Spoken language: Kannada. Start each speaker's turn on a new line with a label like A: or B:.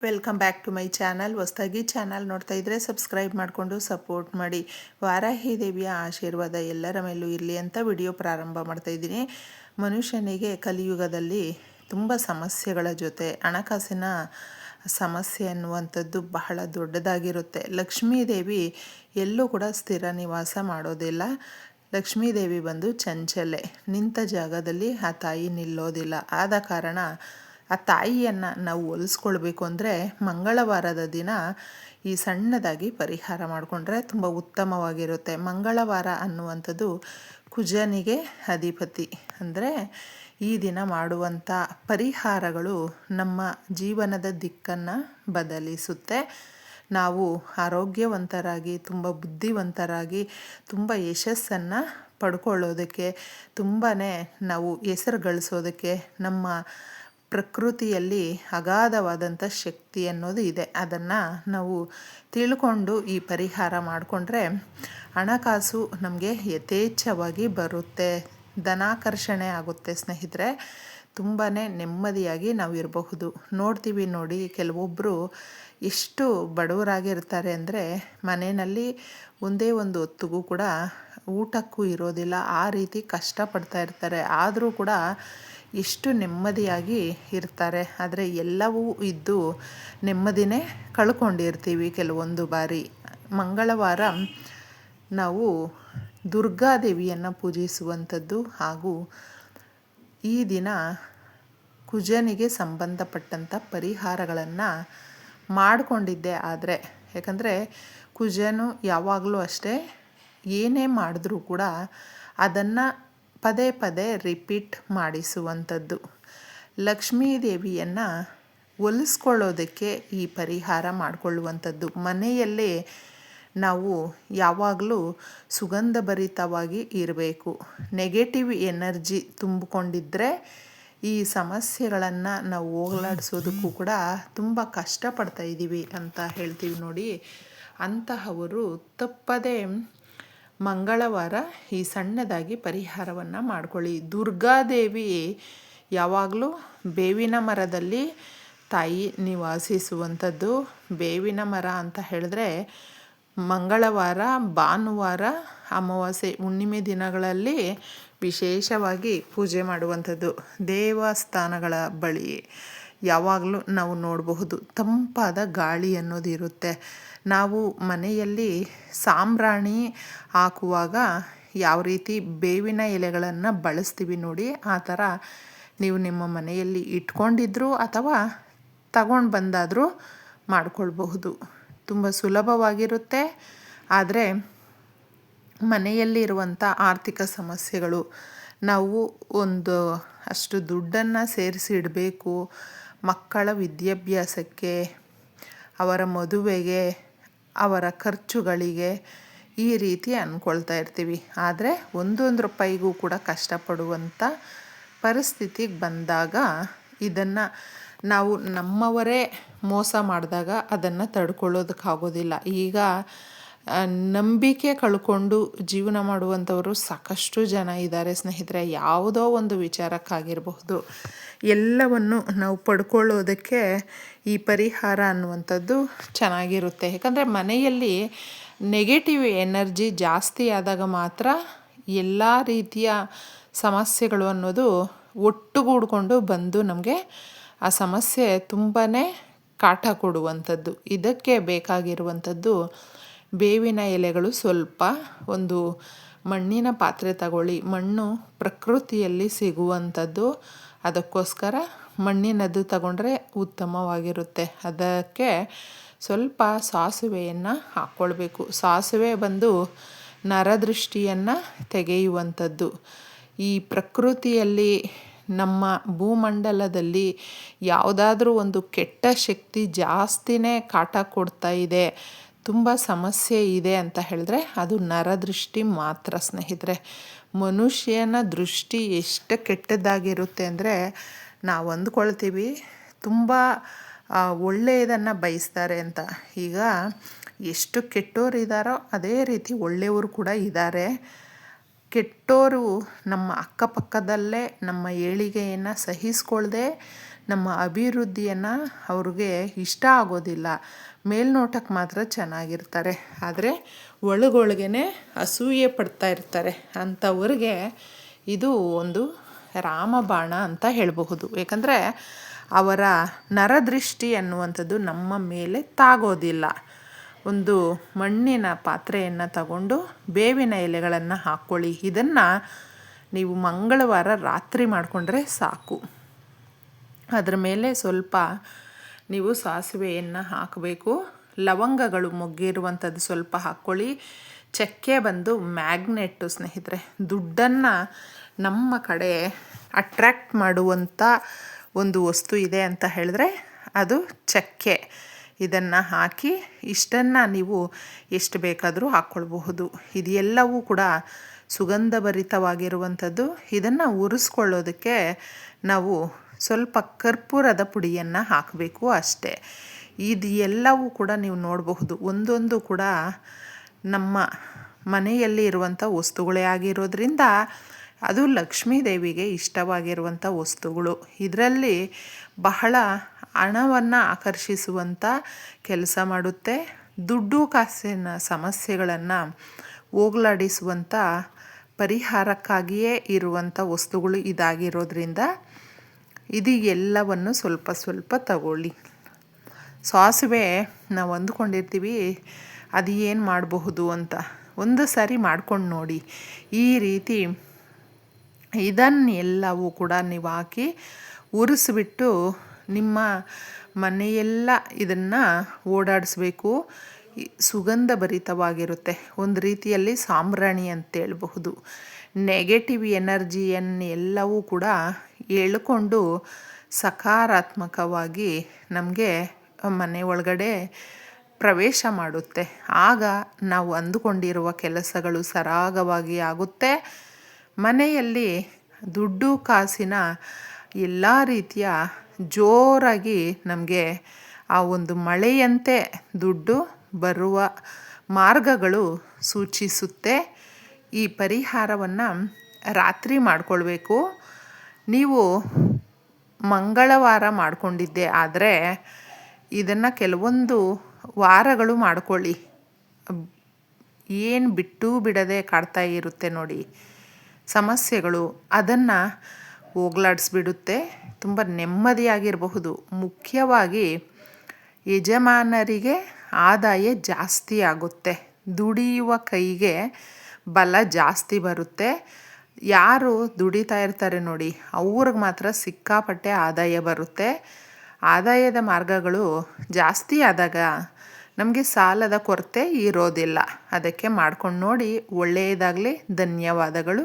A: Welcome back to my channel. ಹೊಸದಾಗಿ ಚಾನಲ್ ನೋಡ್ತಾ ಇದ್ದರೆ ಸಬ್ಸ್ಕ್ರೈಬ್ ಮಾಡಿಕೊಂಡು ಸಪೋರ್ಟ್ ಮಾಡಿ. ವಾರಾಹಿ ದೇವಿಯ ಆಶೀರ್ವಾದ ಎಲ್ಲರ ಮೇಲೂ ಇರಲಿ ಅಂತ ವಿಡಿಯೋ ಪ್ರಾರಂಭ ಮಾಡ್ತಾ ಇದ್ದೀನಿ. ಮನುಷ್ಯನಿಗೆ ಕಲಿಯುಗದಲ್ಲಿ ತುಂಬ ಸಮಸ್ಯೆಗಳ ಜೊತೆ ಹಣಕಾಸಿನ ಸಮಸ್ಯೆ ಅನ್ನುವಂಥದ್ದು ಬಹಳ ದೊಡ್ಡದಾಗಿರುತ್ತೆ. ಲಕ್ಷ್ಮೀ ದೇವಿ ಎಲ್ಲೂ ಕೂಡ ಸ್ಥಿರ ನಿವಾಸ ಮಾಡೋದಿಲ್ಲ. ಲಕ್ಷ್ಮೀ ದೇವಿ ಬಂದು ಚಂಚಲೆ, ನಿಂತ ಜಾಗದಲ್ಲಿ ಆ ತಾಯಿ ನಿಲ್ಲೋದಿಲ್ಲ. ಆದ ಕಾರಣ ಆ ತಾಯಿಯನ್ನು ನಾವು ಒಲಿಸ್ಕೊಳ್ಬೇಕು ಅಂದರೆ ಮಂಗಳವಾರದ ದಿನ ಈ ಸಣ್ಣದಾಗಿ ಪರಿಹಾರ ಮಾಡಿಕೊಂಡ್ರೆ ತುಂಬ ಉತ್ತಮವಾಗಿರುತ್ತೆ. ಮಂಗಳವಾರ ಅನ್ನುವಂಥದ್ದು ಕುಜನಿಗೆ ಅಧಿಪತಿ. ಅಂದರೆ ಈ ದಿನ ಮಾಡುವಂಥ ಪರಿಹಾರಗಳು ನಮ್ಮ ಜೀವನದ ದಿಕ್ಕನ್ನು ಬದಲಿಸುತ್ತೆ. ನಾವು ಆರೋಗ್ಯವಂತರಾಗಿ, ತುಂಬ ಬುದ್ಧಿವಂತರಾಗಿ, ತುಂಬ ಯಶಸ್ಸನ್ನು ಪಡ್ಕೊಳ್ಳೋದಕ್ಕೆ, ತುಂಬಾ ನಾವು ಹೆಸರು ಗಳಿಸೋದಕ್ಕೆ ನಮ್ಮ ಪ್ರಕೃತಿಯಲ್ಲಿ ಅಗಾಧವಾದಂಥ ಶಕ್ತಿ ಅನ್ನೋದು ಇದೆ. ಅದನ್ನು ನಾವು ತಿಳ್ಕೊಂಡು ಈ ಪರಿಹಾರ ಮಾಡಿಕೊಂಡ್ರೆ ಹಣಕಾಸು ನಮಗೆ ಯಥೇಚ್ಛವಾಗಿ ಬರುತ್ತೆ, ಧನಾಕರ್ಷಣೆ ಆಗುತ್ತೆ ಸ್ನೇಹಿತರೆ. ತುಂಬಾ ನೆಮ್ಮದಿಯಾಗಿ ನಾವು ಇರಬಹುದು. ನೋಡ್ತೀವಿ ನೋಡಿ, ಕೆಲವೊಬ್ಬರು ಎಷ್ಟು ಬಡವರಾಗಿರ್ತಾರೆ ಅಂದರೆ ಮನೆಯಲ್ಲಿ ಒಂದೇ ಒಂದು ಹೊತ್ತಿಗೂ ಕೂಡ ಊಟಕ್ಕೂ ಇರೋದಿಲ್ಲ, ಆ ರೀತಿ ಕಷ್ಟಪಡ್ತಾ ಇರ್ತಾರೆ. ಆದರೂ ಕೂಡ ಎಷ್ಟು ನೆಮ್ಮದಿಯಾಗಿ ಇರ್ತಾರೆ. ಆದರೆ ಎಲ್ಲವೂ ಇದ್ದು ನೆಮ್ಮದಿನೇ ಕಳ್ಕೊಂಡಿರ್ತೀವಿ ಕೆಲವೊಂದು ಬಾರಿ. ಮಂಗಳವಾರ ನಾವು ದುರ್ಗಾದೇವಿಯನ್ನು ಪೂಜಿಸುವಂಥದ್ದು ಹಾಗೂ ಈ ದಿನ ಕುಜನಿಗೆ ಸಂಬಂಧಪಟ್ಟಂಥ ಪರಿಹಾರಗಳನ್ನು ಮಾಡಿಕೊಂಡಿದ್ದೆ. ಆದರೆ ಯಾಕಂದರೆ ಕುಜನು ಯಾವಾಗಲೂ ಅಷ್ಟೇ, ಏನೇ ಮಾಡಿದ್ರೂ ಕೂಡ ಅದನ್ನು ಪದೇ ಪದೇ ರಿಪೀಟ್ ಮಾಡಿಸುವಂಥದ್ದು. ಲಕ್ಷ್ಮೀ ದೇವಿಯನ್ನು ಒಲಿಸ್ಕೊಳ್ಳೋದಕ್ಕೆ ಈ ಪರಿಹಾರ ಮಾಡಿಕೊಳ್ಳುವಂಥದ್ದು. ಮನೆಯಲ್ಲೇ ನಾವು ಯಾವಾಗಲೂ ಸುಗಂಧಭರಿತವಾಗಿ ಇರಬೇಕು. ನೆಗೆಟಿವ್ ಎನರ್ಜಿ ತುಂಬಿಕೊಂಡಿದ್ದರೆ ಈ ಸಮಸ್ಯೆಗಳನ್ನು ನಾವು ಹೋಗಲಾಡಿಸೋದಕ್ಕೂ ಕೂಡ ತುಂಬ ಕಷ್ಟಪಡ್ತಾ ಇದ್ದೀವಿ ಅಂತ ಹೇಳ್ತೀವಿ ನೋಡಿ. ಅಂತಹವರು ತಪ್ಪದೇ ಮಂಗಳವಾರ ಈ ಸಣ್ಣದಾಗಿ ಪರಿಹಾರವನ್ನು ಮಾಡ್ಕೊಳ್ಳಿ. ದುರ್ಗಾದೇವಿ ಯಾವಾಗಲೂ ಬೇವಿನ ಮರದಲ್ಲಿ ತಾಯಿ ನಿವಾಸಿಸುವಂಥದ್ದು. ಬೇವಿನ ಮರ ಅಂತ ಹೇಳಿದ್ರೆ ಮಂಗಳವಾರ, ಭಾನುವಾರ, ಅಮಾವಾಸ್ಯೆ, ಹುಣ್ಣಿಮೆ ದಿನಗಳಲ್ಲಿ ವಿಶೇಷವಾಗಿ ಪೂಜೆ ಮಾಡುವಂಥದ್ದು. ದೇವಸ್ಥಾನಗಳ ಬಳಿ ಯಾವಾಗಲೂ ನಾವು ನೋಡಬಹುದು ತಂಪಾದ ಗಾಳಿ ಅನ್ನೋದು ಇರುತ್ತೆ. ನಾವು ಮನೆಯಲ್ಲಿ ಸಾಂಬ್ರಾಣಿ ಹಾಕುವಾಗ ಯಾವ ರೀತಿ ಬೇವಿನ ಎಲೆಗಳನ್ನು ಬಳಸ್ತೀವಿ ನೋಡಿ, ಆ ಥರ ನೀವು ನಿಮ್ಮ ಮನೆಯಲ್ಲಿ ಇಟ್ಕೊಂಡಿದ್ರು ಅಥವಾ ತಗೊಂಡು ಬಂದಾದರೂ ಮಾಡಿಕೊಳ್ಬಹುದು. ತುಂಬ ಸುಲಭವಾಗಿರುತ್ತೆ. ಆದರೆ ಮನೆಯಲ್ಲಿರುವಂಥ ಆರ್ಥಿಕ ಸಮಸ್ಯೆಗಳು, ನಾವು ಒಂದು ಅಷ್ಟು ದುಡ್ಡನ್ನು ಸೇರಿಸಿ ಇಡಬೇಕು, ಮಕ್ಕಳ ವಿದ್ಯಾಭ್ಯಾಸಕ್ಕೆ, ಅವರ ಮದುವೆಗೆ, ಅವರ ಖರ್ಚುಗಳಿಗೆ ಈ ರೀತಿ ಅಂದ್ಕೊಳ್ತಾ ಇರ್ತೀವಿ. ಆದರೆ ಒಂದೊಂದು ರೂಪಾಯಿಗೂ ಕೂಡ ಕಷ್ಟಪಡುವಂಥ ಪರಿಸ್ಥಿತಿಗೆ ಬಂದಾಗ ಇದನ್ನು ನಾವು ನಮ್ಮವರೇ ಮೋಸ ಮಾಡಿದಾಗ ಅದನ್ನು ತಡ್ಕೊಳ್ಳೋದಕ್ಕಾಗೋದಿಲ್ಲ. ಈಗ ನಂಬಿಕೆ ಕಳ್ಕೊಂಡು ಜೀವನ ಮಾಡುವಂಥವರು ಸಾಕಷ್ಟು ಜನ ಇದ್ದಾರೆ ಸ್ನೇಹಿತರೆ. ಯಾವುದೋ ಒಂದು ವಿಚಾರಕ್ಕಾಗಿರಬಹುದು, ಎಲ್ಲವನ್ನು ನಾವು ಪಡ್ಕೊಳ್ಳೋದಕ್ಕೆ ಈ ಪರಿಹಾರ ಅನ್ನುವಂಥದ್ದು ಚೆನ್ನಾಗಿರುತ್ತೆ. ಯಾಕಂದರೆ ಮನೆಯಲ್ಲಿ ನೆಗೆಟಿವ್ ಎನರ್ಜಿ ಜಾಸ್ತಿ ಆದಾಗ ಮಾತ್ರ ಎಲ್ಲ ರೀತಿಯ ಸಮಸ್ಯೆಗಳು ಅನ್ನೋದು ಒಟ್ಟುಗೂಡಿಕೊಂಡು ಬಂದು ನಮಗೆ ಆ ಸಮಸ್ಯೆ ತುಂಬಾ ಕಾಟ ಕೊಡುವಂಥದ್ದು. ಇದಕ್ಕೆ ಬೇಕಾಗಿರುವಂಥದ್ದು ಬೇವಿನ ಎಲೆಗಳು. ಸ್ವಲ್ಪ ಒಂದು ಮಣ್ಣಿನ ಪಾತ್ರೆ ತಗೊಳ್ಳಿ. ಮಣ್ಣು ಪ್ರಕೃತಿಯಲ್ಲಿ ಸಿಗುವಂಥದ್ದು, ಅದಕ್ಕೋಸ್ಕರ ಮಣ್ಣಿನದ್ದು ತಗೊಂಡ್ರೆ ಉತ್ತಮವಾಗಿರುತ್ತೆ. ಅದಕ್ಕೆ ಸ್ವಲ್ಪ ಸಾಸಿವೆಯನ್ನು ಹಾಕ್ಕೊಳ್ಬೇಕು. ಸಾಸಿವೆ ಬಂದು ನರದೃಷ್ಟಿಯನ್ನು ತೆಗೆಯುವಂಥದ್ದು. ಈ ಪ್ರಕೃತಿಯಲ್ಲಿ, ನಮ್ಮ ಭೂಮಂಡಲದಲ್ಲಿ ಯಾವುದಾದ್ರೂ ಒಂದು ಕೆಟ್ಟ ಶಕ್ತಿ ಜಾಸ್ತಿನೇ ಕಾಟ ಕೊಡ್ತಾ ಇದೆ, ತುಂಬ ಸಮಸ್ಯೆ ಇದೆ ಅಂತ ಹೇಳಿದ್ರೆ ಅದು ನರದೃಷ್ಟಿ ಮಾತ್ರ ಸ್ನೇಹಿತರೆ. ಮನುಷ್ಯನ ದೃಷ್ಟಿ ಎಷ್ಟು ಕೆಟ್ಟದ್ದಾಗಿರುತ್ತೆ ಅಂದರೆ ನಾವು ಅಂದ್ಕೊಳ್ತೀವಿ ತುಂಬ ಒಳ್ಳೆಯದನ್ನು ಬಯಸ್ತಾರೆ ಅಂತ. ಈಗ ಎಷ್ಟು ಕೆಟ್ಟೋರು ಇದ್ದಾರೋ ಅದೇ ರೀತಿ ಒಳ್ಳೆಯವರು ಕೂಡ ಇದ್ದಾರೆ. ಕೆಟ್ಟೋರು ನಮ್ಮ ಅಕ್ಕಪಕ್ಕದಲ್ಲೇ ನಮ್ಮ ಏಳಿಗೆಯನ್ನು ಸಹಿಸ್ಕೊಳ್ದೆ ನಮ್ಮ ಅಭಿವೃದ್ಧಿಯನ್ನು ಅವ್ರಿಗೆ ಇಷ್ಟ ಆಗೋದಿಲ್ಲ. ಮೇಲ್ನೋಟಕ್ಕೆ ಮಾತ್ರ ಚೆನ್ನಾಗಿರ್ತಾರೆ, ಆದರೆ ಒಳಗೊಳಗೇ ಅಸೂಯೆ ಪಡ್ತಾ ಇರ್ತಾರೆ. ಅಂಥವ್ರಿಗೆ ಇದು ಒಂದು ರಾಮಬಾಣ ಅಂತ ಹೇಳಬಹುದು. ಏಕೆಂದರೆ ಅವರ ನರದೃಷ್ಟಿ ಅನ್ನುವಂಥದ್ದು ನಮ್ಮ ಮೇಲೆ ತಾಗೋದಿಲ್ಲ. ಒಂದು ಮಣ್ಣಿನ ಪಾತ್ರೆಯನ್ನು ತಗೊಂಡು ಬೇವಿನ ಎಲೆಗಳನ್ನು ಹಾಕ್ಕೊಳ್ಳಿ. ಇದನ್ನು ನೀವು ಮಂಗಳವಾರ ರಾತ್ರಿ ಮಾಡಿಕೊಂಡ್ರೆ ಸಾಕು. ಅದರ ಮೇಲೆ ಸ್ವಲ್ಪ ನೀವು ಸಾಸಿವೆಯನ್ನು ಹಾಕಬೇಕು. ಲವಂಗಗಳು ಮೊಗ್ಗಿರುವಂಥದ್ದು ಸ್ವಲ್ಪ ಹಾಕ್ಕೊಳ್ಳಿ. ಚಕ್ಕೆ ಬಂದು ಮ್ಯಾಗ್ನೆಟ್ಟು ಸ್ನೇಹಿತರೆ. ದುಡ್ಡನ್ನು ನಮ್ಮ ಕಡೆ ಅಟ್ರ್ಯಾಕ್ಟ್ ಮಾಡುವಂಥ ಒಂದು ವಸ್ತು ಇದೆ ಅಂತ ಹೇಳಿದ್ರೆ ಅದು ಚಕ್ಕೆ. ಇದನ್ನು ಹಾಕಿ ಇಷ್ಟನ್ನು ನೀವು ಎಷ್ಟು ಬೇಕಾದರೂ ಹಾಕ್ಕೊಳ್ಬಹುದು. ಇದೆಲ್ಲವೂ ಕೂಡ ಸುಗಂಧಭರಿತವಾಗಿರುವಂಥದ್ದು. ಇದನ್ನು ಉರಿಸ್ಕೊಳ್ಳೋದಕ್ಕೆ ನಾವು ಸ್ವಲ್ಪ ಕರ್ಪೂರದ ಪುಡಿಯನ್ನು ಹಾಕಬೇಕು ಅಷ್ಟೇ. ಇದು ಎಲ್ಲವೂ ಕೂಡ ನೀವು ನೋಡಬಹುದು, ಒಂದೊಂದು ಕೂಡ ನಮ್ಮ ಮನೆಯಲ್ಲಿ ಇರುವಂಥ ವಸ್ತುಗಳೇ ಆಗಿರೋದ್ರಿಂದ ಅದು ಲಕ್ಷ್ಮೀ ದೇವಿಗೆ ಇಷ್ಟವಾಗಿರುವಂಥ ವಸ್ತುಗಳು. ಇದರಲ್ಲಿ ಬಹಳ ಹಣವನ್ನು ಆಕರ್ಷಿಸುವಂಥ ಕೆಲಸ ಮಾಡುತ್ತೆ. ದುಡ್ಡು ಕಾಸಿನ ಸಮಸ್ಯೆಗಳನ್ನು ಹೋಗಲಾಡಿಸುವಂಥ ಪರಿಹಾರಕ್ಕಾಗಿಯೇ ಇರುವಂಥ ವಸ್ತುಗಳು ಇದಾಗಿರೋದ್ರಿಂದ ಇದು ಎಲ್ಲವನ್ನು ಸ್ವಲ್ಪ ಸ್ವಲ್ಪ ತಗೊಳ್ಳಿ. ಸಾಸಿವೆ ನಾವು ಅಂದ್ಕೊಂಡಿರ್ತೀವಿ ಅದು ಏನು ಮಾಡಬಹುದು ಅಂತ, ಒಂದು ಸಾರಿ ಮಾಡ್ಕೊಂಡು ನೋಡಿ. ಈ ರೀತಿ ಇದನ್ನೆಲ್ಲವೂ ಕೂಡ ನೀವು ಹಾಕಿ ಉರಿಸ್ಬಿಟ್ಟು ನಿಮ್ಮ ಮನೆಯೆಲ್ಲ ಇದನ್ನು ಓಡಾಡಿಸ್ಬೇಕು. ಸುಗಂಧಭರಿತವಾಗಿರುತ್ತೆ, ಒಂದು ರೀತಿಯಲ್ಲಿ ಸಾಂಬ್ರಾಣಿ ಅಂತೇಳಬಹುದು. ನೆಗೆಟಿವ್ ಎನರ್ಜಿಯನ್ನೆಲ್ಲವೂ ಕೂಡ ಎಳ್ಕೊಂಡು ಸಕಾರಾತ್ಮಕವಾಗಿ ನಮಗೆ ಮನೆ ಒಳಗಡೆ ಪ್ರವೇಶ ಮಾಡುತ್ತೆ. ಆಗ ನಾವು ಅಂದುಕೊಂಡಿರುವ ಕೆಲಸಗಳು ಸರಾಗವಾಗಿ ಆಗುತ್ತೆ. ಮನೆಯಲ್ಲಿ ದುಡ್ಡು ಕಾಸಿನ ಎಲ್ಲ ರೀತಿಯ ಜೋರಾಗಿ ನಮಗೆ ಆ ಒಂದು ಮಳೆಯಂತೆ ದುಡ್ಡು ಬರುವ ಮಾರ್ಗಗಳು ಸೂಚಿಸುತ್ತೆ. ಈ ಪರಿಹಾರವನ್ನು ರಾತ್ರಿ ಮಾಡಿಕೊಳ್ಬೇಕು. ನೀವು ಮಂಗಳವಾರ ಮಾಡಿಕೊಂಡಿದ್ದೆ ಆದರೆ ಇದನ್ನು ಕೆಲವೊಂದು ವಾರಗಳು ಮಾಡಿಕೊಳ್ಳಿ. ಏನು ಬಿಟ್ಟು ಬಿಡದೆ ಕಾಡ್ತಾ ಇರುತ್ತೆ ನೋಡಿ ಸಮಸ್ಯೆಗಳು, ಅದನ್ನು ಹೋಗಲಾಡಿಸ್ಬಿಡುತ್ತೆ. ತುಂಬ ನೆಮ್ಮದಿಯಾಗಿರಬಹುದು. ಮುಖ್ಯವಾಗಿ ಯಜಮಾನರಿಗೆ ಆದಾಯ ಜಾಸ್ತಿ ಆಗುತ್ತೆ. ದುಡಿಯುವ ಕೈಗೆ ಬಲ ಜಾಸ್ತಿ ಬರುತ್ತೆ. ಯಾರು ದುಡಿತಾ ಇರ್ತಾರೆ ನೋಡಿ ಅವ್ರಿಗೆ ಮಾತ್ರ ಸಿಕ್ಕಾಪಟ್ಟೆ ಆದಾಯ ಬರುತ್ತೆ. ಆದಾಯದ ಮಾರ್ಗಗಳು ಜಾಸ್ತಿ ಆದಾಗ ನಮಗೆ ಸಾಲದ ಕೊರತೆ ಇರೋದಿಲ್ಲ. ಅದಕ್ಕೆ ಮಾಡ್ಕೊಂಡು ನೋಡಿ. ಒಳ್ಳೆಯದಾಗಲಿ. ಧನ್ಯವಾದಗಳು.